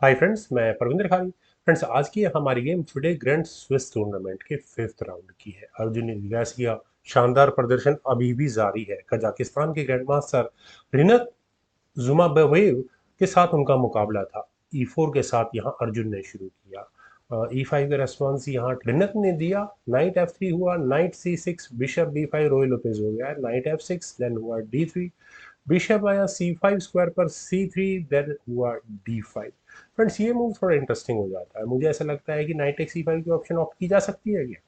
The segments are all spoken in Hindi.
हाय फ्रेंड्स, मैं परविंदर खारी। फ्रेंड्स, आज की हमारी game FIDE grand Swiss tournament के फिफ्थ राउंड की है। अर्जुन निगास का शानदार प्रदर्शन अभी भी जारी है। कजाकिस्तान के ग्रैंड मास्टर रिनत जुमाबेव के साथ उनका मुकाबला था। E4 के साथ यहाँ अर्जुन ने शुरू किया। E5 का रेस्पॉन्स यहाँ रिनत ने दिया। नाइट F3 हुआ, night C6, bishop B5, Roy Lopez हो गया, नाइट F6, देन हुआ D3, बिशप आया C5 स्क्वायर पर, C3, देन हुआ D5। फ्रेंड्स, ये मूव थोड़ा इंटरेस्टिंग हो जाता है। मुझे ऐसा लगता है कि नाइट टेक C5 की ऑप्शन ऑप्ट की जा सकती है क्या?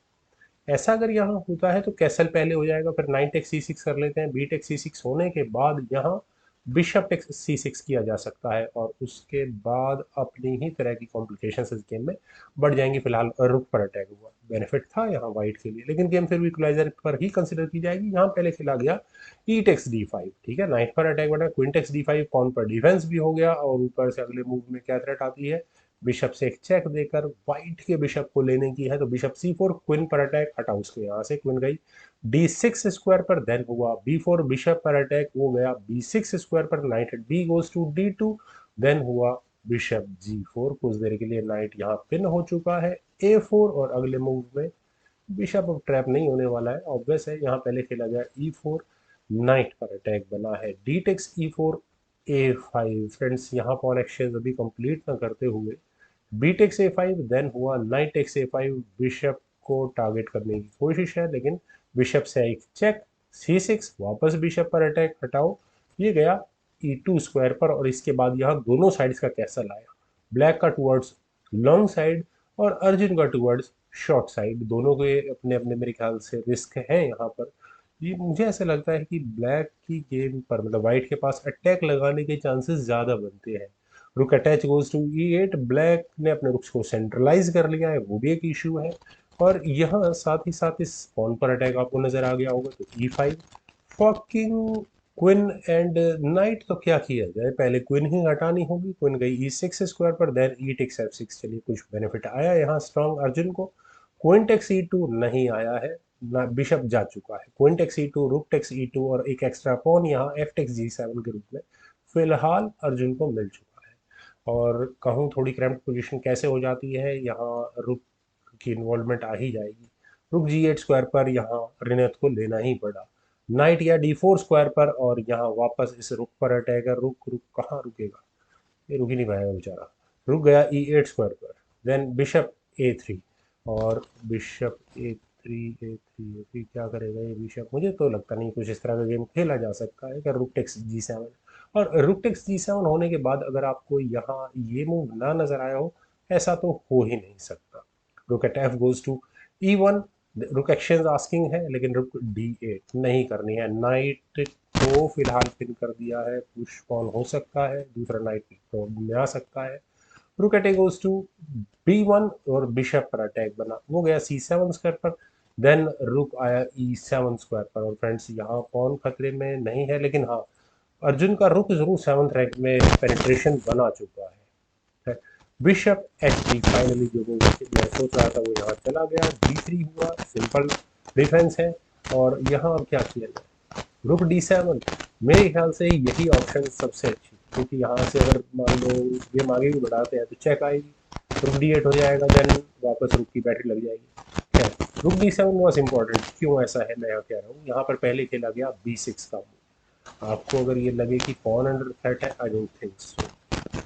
ऐसा अगर यहाँ होता है तो कैसल पहले हो जाएगा, फिर नाइट टेक C6 कर लेते हैं। बी टेक C6 होने के बाद यहाँ बिशप टेक C6 किया जा सकता है और उसके बाद अपनी ही तरह की कॉम्प्लिकेशंस इस गेम में बढ़ जाएंगी। फिलहाल रुक पर अटैक हुआ, बेनिफिट था यहाँ वाइट के लिए, लेकिन गेम फिर भी इक्वलाइजर पर ही कंसिडर की जाएगी। यहाँ पहले खेला गया ई टेक्स D5। ठीक है, नाइट पर अटैक बना, क्वीन टेक्स D5, पॉन पर डिफेंस भी हो गया और ऊपर से अगले मूव में क्या थ्रेट आती है, बिशप से एक चेक देकर व्हाइट के बिशप को लेने की है। तो बिशप C4, क्वीन पर अटैक, हटा उसको, यहाँ से क्वीन गई D6 स्क्वायर पर, देन हुआ B4, बिशप पर अटैक वो गया B6 स्क्वायर पर, knight B goes to D2, then हुआ बिशप G4। कुछ देर के लिए नाइट यहाँ पिन हो चुका है A4 और अगले मूव में बिशप अब ट्रैप नहीं होने वाला है, ऑब्वियस है। यहाँ पहले खेला गया E4, नाइट पर अटैक बना है D takes E4, A5। Friends, यहाँ पॉन एक्सचेंज अभी कंप्लीट ना करते हुए बी टेक्स A5, देन हुआ नाइट टेक्स A5। बिशप को टारगेट करने की कोशिश है, लेकिन बिशप से एक चेक, C6, वापस बिशप पर अटैक, हटाओ, ये गया E2 स्क्वायर पर। और इसके बाद यहाँ दोनों साइड्स का कैसल आया, ब्लैक का टुवर्ड्स लॉन्ग साइड और अर्जुन का टुवर्ड्स शॉर्ट साइड। दोनों के अपने अपने मेरे ख्याल से रिस्क हैं यहाँ पर। ये मुझे ऐसा लगता है कि ब्लैक की गेम पर, मतलब वाइट के पास अटैक लगाने के चांसेस ज़्यादा बनते हैं। रुक attach goes to E8, black ने अपने रुक्स को सेंट्रलाइज कर लिया है, वो भी एक इशू है। और यहाँ साथ ही साथ इस पॉन पर अटैक आपको नजर आ गया होगा, तो E5, fucking Quinn and night. तो क्या किया जाए, पहले क्विन ही हटानी होगी। क्विन गई E6 स्क्वायर पर, देन ई टेक्स F6। चलिए, कुछ बेनिफिट आया यहाँ स्ट्रॉन्ग अर्जुन को। क्वीन टेक्स E2 नहीं आया है ना, बिशप जा चुका है। Queen takes E2, rook takes E2 और एक एक्स्ट्रा पॉन यहाँ F टेक्स G7 के रूप में फिलहाल अर्जुन को मिल चुका है। और कहूँ थोड़ी क्रैम्प्ड पोजीशन कैसे हो जाती है, यहाँ रुक की इन्वॉल्वमेंट आ ही जाएगी। रुक G8 स्क्वायर पर यहाँ रिनेत को लेना ही पड़ा, नाइट या D4 स्क्वायर पर, और यहाँ वापस इस रुक पर अटैक है। रुक रुक कहाँ रुकेगा, ये रुक ही नहीं पाएगा बेचारा, रुक गया E8 स्क्वायर पर, देन बिशप A3। और बिशप A3 क्या करेगा ये बिशप, मुझे तो लगता नहीं कुछ इस तरह का गेम खेला जा सकता है कि रुक टेक्स G7। और रुक टेक्स G7 होने के बाद अगर आपको यहाँ ये मूव ना नजर आया हो, ऐसा तो हो ही नहीं सकता। रुक eight F goes to E1, रुक एक्सचेंज आस्किंग है, लेकिन रुक D8 नहीं करनी है। नाइट को फिलहाल पिन कर दिया है, पुश ऑन हो सकता है, दूसरा नाइट तो में आ सकता है। रुक अटैक गोज टू B1 और बिशप पर अटैक बना, वो गया C7 स्क्वायर पर, देन रुक आया E7 स्क्वायर पर। और फ्रेंड्स, यहाँ पॉन खतरे में नहीं है, लेकिन हाँ, अर्जुन का रुक जरूर 7th रैंक में पेनिट्रेशन बना चुका है। बिशप H3, फाइनली जो मैं सोच रहा था वो यहाँ चला गया। D3 हुआ, सिंपल डिफेंस है। और यहाँ अब क्या किया जाए, रुक D7, मेरे ख्याल से यही ऑप्शन सबसे अच्छी, क्योंकि यहाँ से अगर मान लो गेम आगे भी बढ़ाते हैं तो चेक आएगी, रुक D8 हो जाएगा, देन वापस रुक की बैटरी लग जाएगी। खैर, रुक D7 वॉज इम्पोर्टेंट, क्यों ऐसा है मैं यहाँ कह रहा हूँ। यहाँ पर पहले खेला गया B6 का मूव। आपको अगर ये लगे कि पॉन अंडर थ्रेट है, आई डोंट थिंक सो।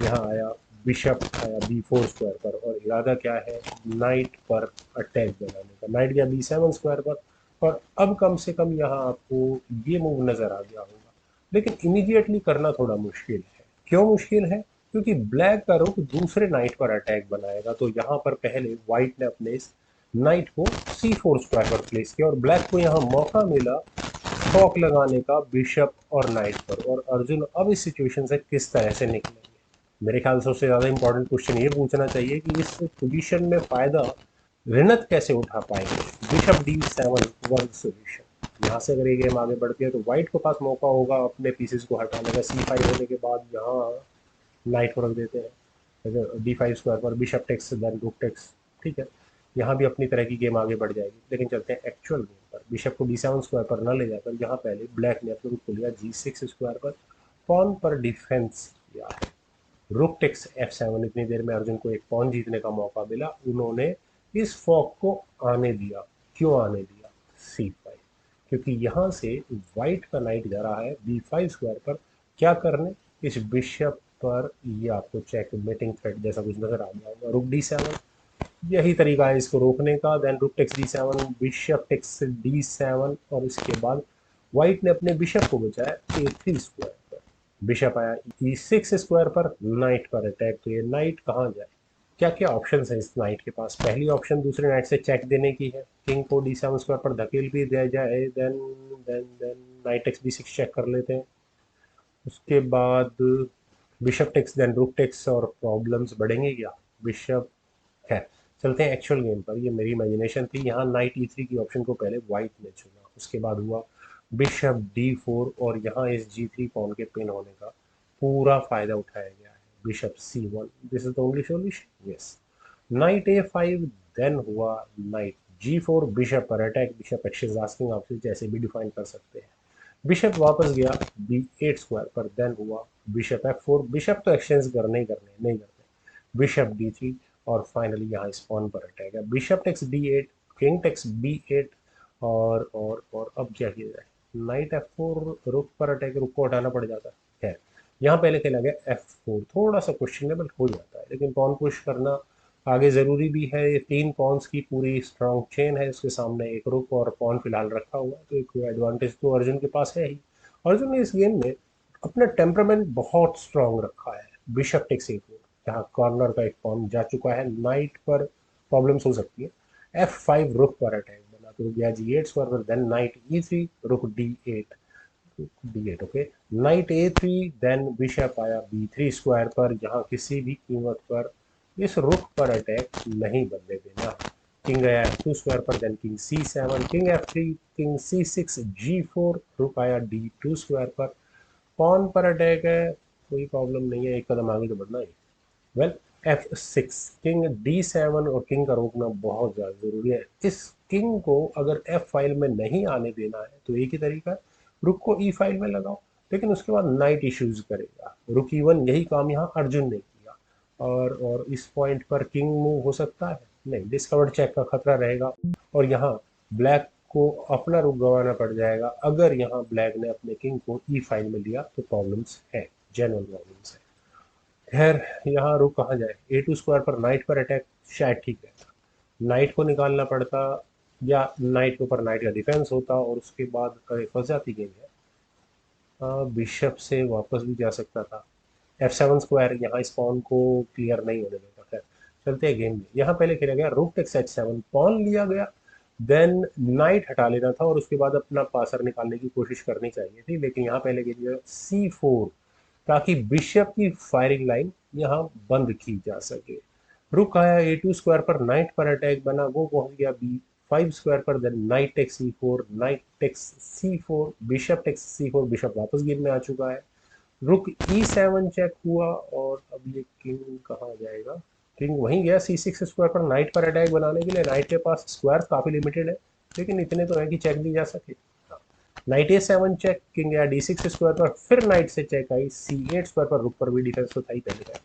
यहाँ आया बिशप, आया B4 स्क्वायर पर, और इरादा क्या है, नाइट पर अटैक बनाने का। नाइट गया B7 स्क्वायर पर, और अब कम से कम यहाँ आपको ये मूव नजर आ गया होगा, लेकिन इमीडिएटली करना थोड़ा मुश्किल है। क्यों मुश्किल है, क्योंकि ब्लैक का रुख दूसरे नाइट पर अटैक बनाएगा। तो यहाँ पर पहले व्हाइट ने अपने इस नाइट को C4 स्क्वायर पर प्लेस किया, और ब्लैक को यहाँ मौका मिला टॉक लगाने का बिशप और नाइट पर। और अर्जुन अब इस सिचुएशन से किस तरह से निकलेंगे, मेरे ख्याल से उससे ज़्यादा इंपॉर्टेंट क्वेश्चन ये पूछना चाहिए कि इस पोजीशन में फ़ायदा रिनत कैसे उठा पाएंगे। Bishop D7 one solution. यहाँ से अगर ये गेम आगे बढ़ती है तो वाइट के पास मौका होगा अपने पीसेस को हटाने का। C5 होने के बाद यहाँ नाइट को रख देते हैं D5 स्क्वायर पर, bishop takes, then rook takes. ठीक है, यहाँ भी अपनी तरह की गेम आगे बढ़ जाएगी, लेकिन चलते हैं एक्चुअल गेम पर। बिशप को D7 स्क्वायर पर न ले जाकर यहाँ पहले ब्लैक ने अपने रुक को लिया G6 स्क्वायर पर, पॉन पर डिफेंस किया है। रुक टेक्स F7, इतनी देर में अर्जुन को एक पॉन जीतने का मौका मिला, उन्होंने इस फॉक को आने दिया। क्यों आने दिया? C5, क्योंकि यहाँ से वाइट का नाइट जा रहा है B5 स्क्वायर पर, क्या करने? इस बिशप पर। ये आपको चेक मेटिंग थ्रेड जैसा कुछ नजर आ गया होगा। रुक D7, यही तरीका है इसको रोकने का। Then rook takes D7, bishop takes D7, और इसके बाद व्हाइट ने अपने बिशप को बचाया A3 स्क्वायर पर। बिशप आया E6 स्क्वायर पर, नाइट पर अटैक। तो ये नाइट कहाँ जाए? क्या क्या ऑप्शन है इस नाइट के पास? पहली ऑप्शन दूसरे नाइट से चेक देने की है, किंग को D7 स्क्वायर पर धकेल भी दिया जाए। Then then then knight x B6 check कर लेते हैं। उसके बाद bishop takes, then rook takes, और प्रॉब्लम्स बढ़ेंगे क्या? बिशप है। चलते हैं एक्चुअल गेम पर। ये मेरी इमेजिनेशन थी। यहाँ नाइट E3 की ऑप्शन को पहले वाइट ने चुना, उसके बाद हुआ बिशप D4, और यहाँ इस G3 पॉन के पिन होने का पूरा फायदा उठाया गया है। Bishop C1, this is the only solution. Yes, knight A5, then हुआ नाइट G4, बिशप पर अटैक। बिशप एक्सेस आस्किंग, आप जैसे भी डिफाइन कर सकते हैं। बिशप वापस गया B8 स्क्वायर पर, देन हुआ बिशप F4। बिशप तो एक्सचेंज करने ही करने, नहीं करते। बिशप D3, और फाइनली यहाँ स्पॉन पर अटैक है। Bishop takes D8, king takes B8, और अब क्या किया जाए? नाइट F4, रुक पर अटैक, रुक को हटाना पड़ जाता है। यहाँ पहले खेला गया F4, थोड़ा सा क्वेश्चनेबल हो जाता है, लेकिन पॉन पुश करना आगे ज़रूरी भी है। ये 3 पॉन्स की पूरी स्ट्रॉन्ग चेन है, उसके सामने एक रुक और पॉन फिलहाल रखा हुआ है, तो एक एडवांटेज तो अर्जुन के पास है ही। अर्जुन ने इस गेम में अपना टेम्परामेंट बहुत स्ट्रॉन्ग रखा है। बिशप टेक्स A4, यहाँ कॉर्नर का एक पॉन जा चुका है, नाइट पर प्रॉब्लम्स हो सकती है। F5, रुक पर अटैक बना, तो गया G8 स्क्वायर पर, देन नाइट E3, रुक D8, okay. Night A3, then bishop आया B3 स्क्वायर पर, यहाँ किसी भी कीमत पर इस रुक पर अटैक नहीं बनने देना। किंग आया F2 स्क्वायर पर, then king C7, king F3, king C6, G4, रुक आया D2 स्क्वायर पर। पॉन पर अटैक है, कोई प्रॉब्लम नहीं है, एक कदम आगे तो बढ़ना है। वेल, F6, किंग D7, और किंग का रोकना बहुत ज़्यादा ज़रूरी है। इस किंग को अगर F फाइल में नहीं आने देना है तो एक ही तरीका है, रुक को E फाइल में लगाओ, लेकिन उसके बाद नाइट इश्यूज करेगा। रुक E1, यही काम यहाँ अर्जुन ने किया। और इस पॉइंट पर किंग मूव हो सकता है? नहीं, डिस्कवर्ड चेक का खतरा रहेगा, और यहाँ ब्लैक को अपना रुक गंवाना पड़ जाएगा। अगर यहाँ ब्लैक ने अपने किंग को E फाइल में लिया तो प्रॉब्लम्स है, जेन्युइन प्रॉब्लम्स है। खैर, यहाँ रुक कहाँ जाए? A2 स्क्वायर पर नाइट पर अटैक शायद ठीक रहता, नाइट को निकालना पड़ता, या नाइट के ऊपर नाइट का डिफेंस होता, और उसके बाद फंस जाती गेम है। बिशप से वापस भी जा सकता था। F7 स्क्वायर यहाँ स्पॉन को क्लियर नहीं होने देता। खैर, चलते हैं गेम में। यहाँ पहले खेला गया रुक टेक्स H7, पॉन लिया गया, देन नाइट हटा लेना था, और उसके बाद अपना पासर निकालने की कोशिश करनी चाहिए थी, लेकिन यहाँ पहले खेल C4, ताकि बिशप की फायरिंग लाइन यहाँ बंद की जा सके। रुक आया A2 स्क्वायर पर, नाइट पर अटैक बना, वो पहुंच गया B5 स्क्वायर पर, then knight takes C4, knight takes C4, bishop takes C4, bishop वापस गेम में आ चुका है। रुक E7 चेक हुआ, और अब ये किंग कहाँ जाएगा? किंग वहीं गया C6 स्क्वायर पर, नाइट पर अटैक बनाने के लिए। नाइट के पास स्क्वायर काफी लिमिटेड है, लेकिन इतने तो है कि चेक दी जा सके। नाइट A7 चेक, किंग गया D6 स्क्वायर पर, फिर नाइट से चेक आई C8 स्क्वायर पर, रुक पर भी डिफेंस तो था ही पहले का।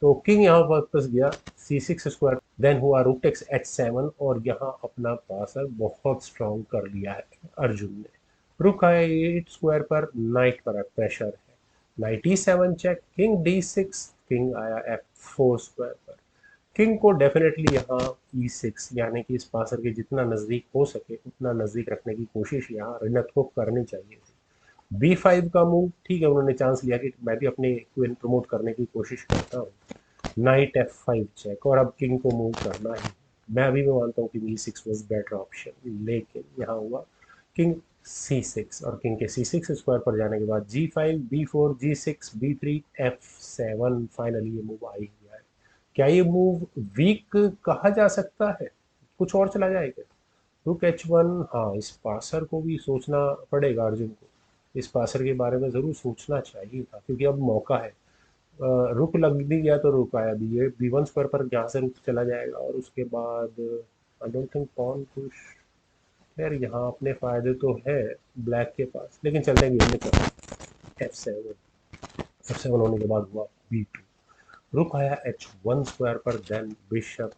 तो किंग यहाँ वापस गया C6 स्क्वायर, देन हुआ रुक टेक्स H7, और यहाँ अपना पासर बहुत स्ट्रॉन्ग कर लिया है अर्जुन ने। रुक आया A8 स्क्वायर पर, नाइट पर प्रेशर है। Night E7 check, king D6, king आया F4 स्क्वायर पर। किंग को डेफिनेटली यहाँ E6, यानी कि इस पासर के जितना नज़दीक हो सके उतना नज़दीक रखने की कोशिश यहाँ रिनत को करनी चाहिए थी। B5 का मूव ठीक है, उन्होंने चांस लिया कि मैं भी अपने क्वीन प्रमोट करने की कोशिश करता हूँ। नाइट F5 चेक, और अब किंग को मूव करना ही। मैं अभी भी मानता हूँ कि B6 वॉज बेटर ऑप्शन, लेकिन यहाँ हुआ किंग C6, और किंग के C6 स्क्वायर पर जाने के बाद G5, B4, G6, B3, F7, finally ये मूव आ ही गया है। क्या ये मूव वीक कहा जा सकता है? कुछ और चला जाएगा? रुक H1, हाँ, इस पासर को भी सोचना पड़ेगा अर्जुन को। इस पासर के बारे में ज़रूर सोचना चाहिए था, क्योंकि अब मौका है। रुक लग भी गया तो रुक आया भी, ये B1 स्क्वायर पर यहाँ से रुक चला जाएगा, और उसके बाद I don't think pawn push. यार यहाँ अपने फायदे तो है ब्लैक के पास, लेकिन चलते हैं गेम में। चलते F7, F7 होने के बाद हुआ B2, रुक आया H1 स्क्वायर पर, देन बिशप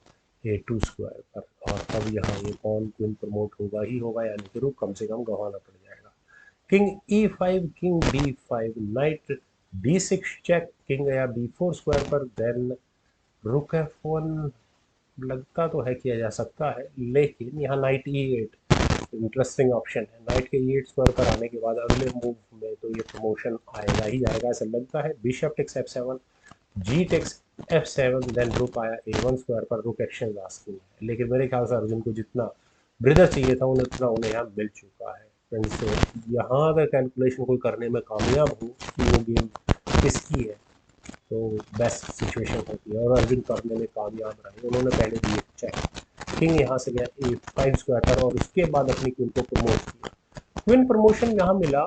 A2 स्क्वायर पर, और अब यहाँ ये पॉन क्वीन प्रमोट होगा ही होगा, यानी कि रुक कम से कम गंवाना पड़ जाएगा। King E5, king D5, knight D6 check, king गया B4 स्क्वायर पर, देन रुक F1 लगता तो है किया जा सकता है, लेकिन यहाँ नाइट E8 इंटरेस्टिंग ऑप्शन है। नाइट के E8 स्क्वायर पर आने के बाद अगले मूव में तो ये प्रमोशन आएगा ही आएगा ऐसा लगता है। बिशप टेक्स F7, जी टेक्स F7, देन रुक आया A1 स्क्वायर पर, रुक एक्शन आस्किंग है, लेकिन मेरे ख्याल से अर्जुन को जितना ब्रिदर चाहिए था उन्हें उतना उन्हें यहाँ मिल चुका है। फ्रेंड्स, तो यहाँ अगर कैलकुलेशन कोई करने में कामयाब हो कि वो गेम किसकी है, तो बेस्ट सिचुएशन होती है, और अर्जुन करने में कामयाब रहे। उन्होंने पहले दिए चेक, किंग यहाँ से गया A5 स्क्वायर पर, और उसके बाद अपनी क्वीन को प्रमोट किया। क्वीन प्रमोशन यहाँ मिला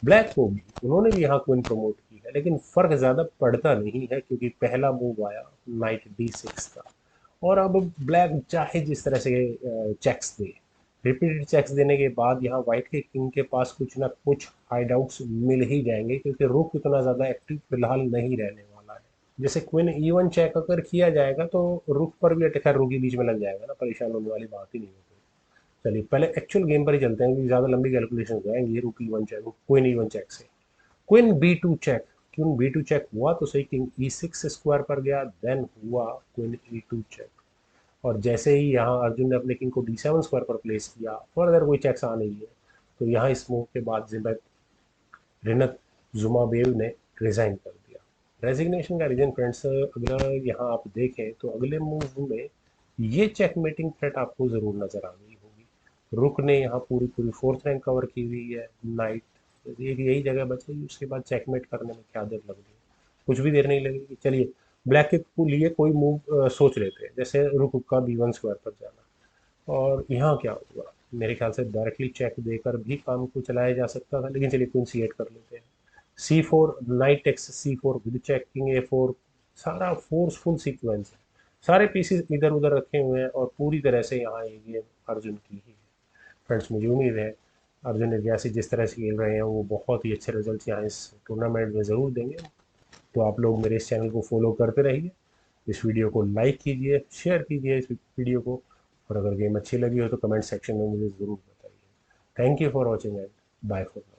ब्लैक को भी, उन्होंने भी यहाँ क्वीन प्रमोट की है, लेकिन फर्क ज़्यादा पड़ता नहीं है क्योंकि पहला मूव आया नाइट D6 का। और अब ब्लैक चाहे जिस तरह से चेक्स दे, रिपीटेड चेक्स देने के बाद यहाँ व्हाइट के किंग के पास कुछ ना कुछ हाइड आउट्स मिल ही जाएंगे, क्योंकि रुक इतना ज़्यादा एक्टिव फिलहाल नहीं रहने वाला है। जैसे क्वीन E1 चेक अगर किया जाएगा तो रुक पर भी अटैकर रुक के बीच में लग जाएगा ना, परेशान होने वाली बात ही नहीं होगी। चलिए पहले एक्चुअल गेम पर ही चलते हैं, क्योंकि ज़्यादा लंबी कैलकुलेशन हो जाएंगी। रुक E1 check, queen E1 check से queen B2 check, queen B2 check हुआ तो सही, किंग E6 स्क्वायर पर गया, देन हुआ क्वीन E2 चेक। और जैसे ही यहाँ अर्जुन ने अपने किंग को D7 स्क्वायर पर प्लेस किया, फर्दर कोई चेक्स आ नहीं है, तो यहाँ इस मूव के बाद जिम्बेट रिनत जुमाबेव ने रिजाइन कर दिया। रेजिग्नेशन का रीजन फ्रेंड्स, अगर यहाँ आप देखें तो अगले मूव में ये चेकमेटिंग थ्रेट आपको ज़रूर नज़र आ गई होगी। रुक ने यहाँ पूरी पूरी फोर्थ रैंक कवर की हुई है, नाइट एक यही जगह बचेगी, उसके बाद चेकमेट करने में क्या देर लग रही है, कुछ भी देर नहीं लगेगी। चलिए ब्लैक के लिए कोई मूव सोच लेते हैं, जैसे रुक का B1 स्क्वायर पर जाना, और यहाँ क्या हुआ, मेरे ख्याल से डायरेक्टली चेक देकर भी काम को चलाया जा सकता था, लेकिन चलिए क्वीन C8 कर लेते हैं। C4, knight takes C4 with checking A4, सारा फोर्सफुल सीक्वेंस है, सारे पीसेस इधर उधर रखे हुए हैं, और पूरी तरह से यहाँ ये गेम अर्जुन की ही है। फ्रेंड्स, मुझे उम्मीद है अर्जुन निर्ग्यासी जिस तरह से खेल रहे हैं वो बहुत ही अच्छे रिजल्ट यहाँ इस टूर्नामेंट में ज़रूर देंगे। तो आप लोग मेरे इस चैनल को फॉलो करते रहिए, इस वीडियो को लाइक कीजिए, शेयर कीजिए इस वीडियो को, और अगर गेम अच्छी लगी हो तो कमेंट सेक्शन में मुझे ज़रूर बताइए। Thank you for watching and bye for now.